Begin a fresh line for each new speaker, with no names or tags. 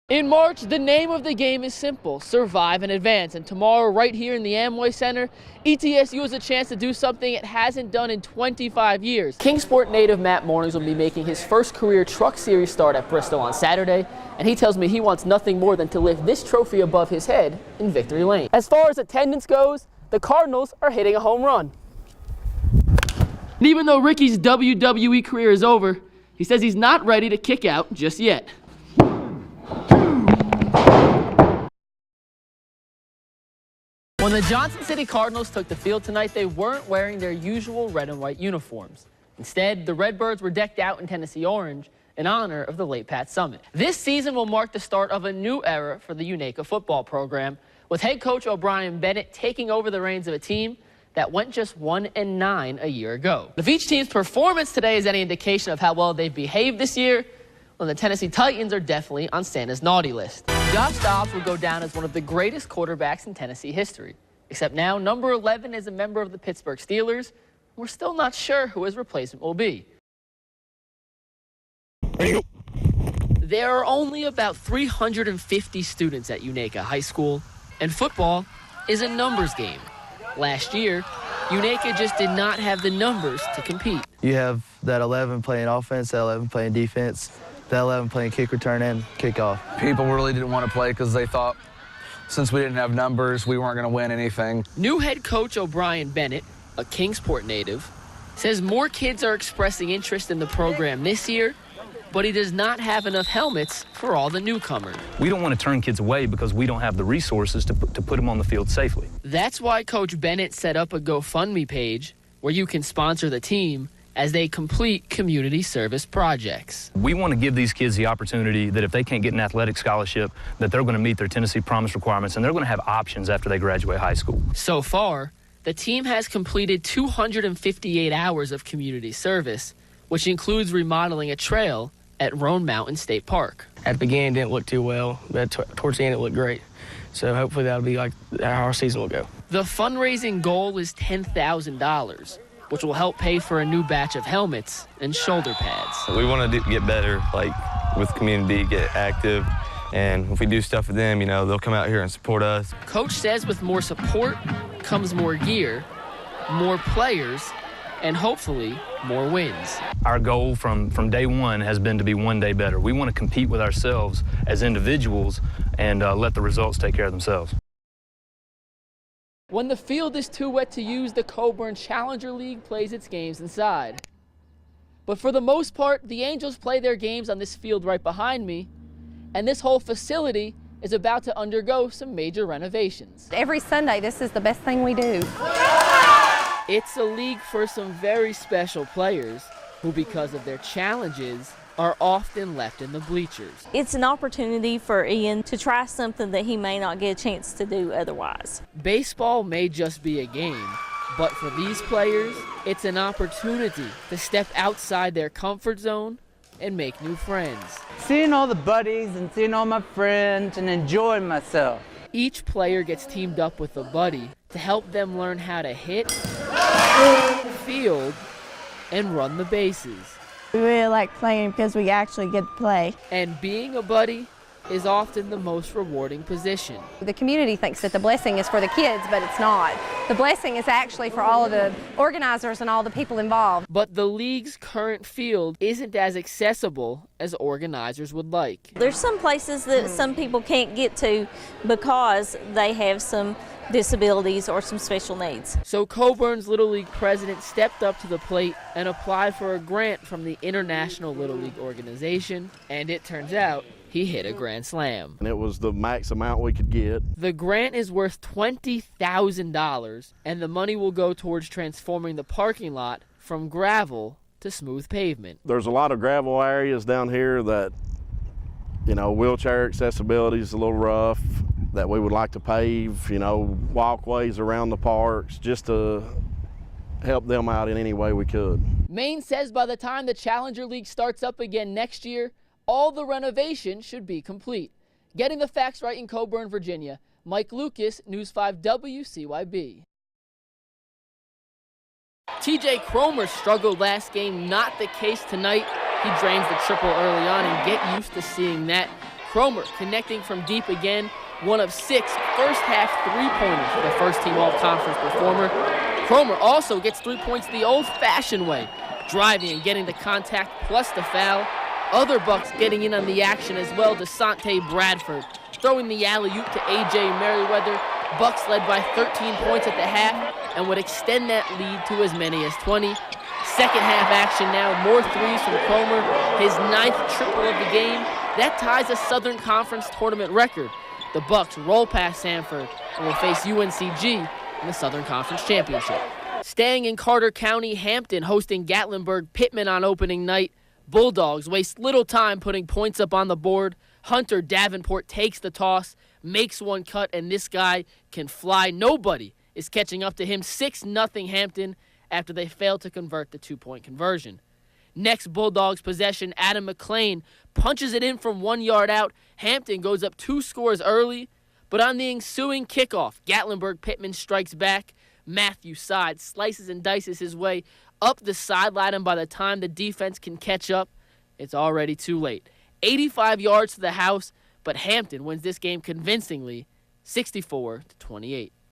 In March, the name of the game is simple: survive and advance. And tomorrow, right here in the Amway Center, ETSU has a chance to do something it hasn't done in 25 years. Kingsport native Matt Mornings will be making his first career Truck Series start at Bristol on Saturday, and he tells me he wants nothing more than to lift this trophy above his head in victory lane. As far as attendance goes, the Cardinals are hitting a home run. And even though Ricky's WWE career is over, he says he's not ready to kick out just yet. When the Johnson City Cardinals took the field tonight, they weren't wearing their usual red and white uniforms. Instead, the Redbirds were decked out in Tennessee orange in honor of the late Pat Summitt. This season will mark the start of a new era for the UNACA football program, with head coach O'Brien Bennett taking over the reins of a team that went just 1-9 a year ago. If each team's performance today is any indication of how well they've behaved this year, well, the Tennessee Titans are definitely on Santa's naughty list. Josh Dobbs will go down as one of the greatest quarterbacks in Tennessee history. Except now, number 11 is a member of the Pittsburgh Steelers. We're still not sure who his replacement will be. There are only about 350 students at UNACA High School, and football is a numbers game. Last year, UNACA just did not have the numbers to compete.
You have that 11 playing offense, that 11 playing defense, that 11 playing kick return and kickoff.
People really didn't want to play because they thought since we didn't have numbers, we weren't going to win anything.
New head coach O'Brien Bennett, a Kingsport native, says more kids are expressing interest in the program this year, but he does not have enough helmets for all the newcomers.
We don't want to turn kids away because we don't have the resources to put them on the field safely.
That's why Coach Bennett set up a GoFundMe page where you can sponsor the team as they complete community service projects.
We want to give these kids the opportunity that if they can't get an athletic scholarship, that they're going to meet their Tennessee Promise requirements, and they're going to have options after they graduate high school.
So far, the team has completed 258 hours of community service, which includes remodeling a trail at Roan Mountain State Park.
At the beginning, it didn't look too well, but towards the end, it looked great. So hopefully that'll be like how our season will go.
The fundraising goal is $10,000, which will help pay for a new batch of helmets and shoulder pads.
We want to get better, like with community, get active, and if we do stuff for them, you know, they'll come out here and support us.
Coach says with more support comes more gear, more players, and hopefully more wins.
Our goal from day one has been to be one day better. We want to compete with ourselves as individuals and let the results take care of themselves.
When the field is too wet to use, the Coburn Challenger League plays its games inside. But for the most part, the Angels play their games on this field right behind me, and this whole facility is about to undergo some major renovations.
Every Sunday, this is the best thing we do.
It's a league for some very special players who, because of their challenges, are often left in the bleachers.
It's an opportunity for Ian to try something that he may not get a chance to do otherwise.
Baseball may just be a game, but for these players, it's an opportunity to step outside their comfort zone and make new friends.
Seeing all the buddies and seeing all my friends and enjoying myself.
Each player gets teamed up with a buddy to help them learn how to hit, field, and run the bases.
We really like playing because we actually get to play.
And being a buddy is often the most rewarding position.
The community thinks that the blessing is for the kids, but it's not. The blessing is actually for all of the organizers and all the people involved.
But the league's current field isn't as accessible as organizers would like.
There's some places that some people can't get to because they have some disabilities or some special needs.
So Coburn's Little League president stepped up to the plate and applied for a grant from the International Little League organization, and it turns out he hit a grand slam.
And it was the max amount we could get.
The grant is worth $20,000, and the money will go towards transforming the parking lot from gravel to smooth pavement.
There's a lot of gravel areas down here that, you know, wheelchair accessibility is a little rough, that we would like to pave, you know, walkways around the parks just to help them out in any way we could.
Maine says by the time the Challenger League starts up again next year, all the renovation should be complete. Getting the facts right in Coburn, Virginia, Mike Lucas, News 5 WCYB. TJ Cromer struggled last game, not the case tonight. He drains the triple early on, and get used to seeing that. Cromer connecting from deep again, one of 6 first-half three-pointers for the first-team all-conference performer. Cromer also gets 3 points the old-fashioned way, driving and getting the contact plus the foul. Other Bucks getting in on the action as well. DeSante Bradford throwing the alley-oop to A.J. Merriweather. Bucks led by 13 points at the half and would extend that lead to as many as 20. Second half action now, more threes from Cromer, his 9th triple of the game. That ties a Southern Conference tournament record. The Bucks roll past Sanford and will face UNCG in the Southern Conference Championship. Staying in Carter County, Hampton hosting Gatlinburg-Pittman on opening night. Bulldogs waste little time putting points up on the board. Hunter Davenport takes the toss, makes one cut, and this guy can fly. Nobody is catching up to him. 6-0 Hampton after they failed to convert the 2-point conversion. Next Bulldogs possession, Adam McClain punches it in from 1 yard out. Hampton goes up 2 scores early, but on the ensuing kickoff, Gatlinburg-Pittman strikes back. Matthew Side slices and dices his way up the sideline, and by the time the defense can catch up, it's already too late. 85 yards to the house, but Hampton wins this game convincingly, 64-28.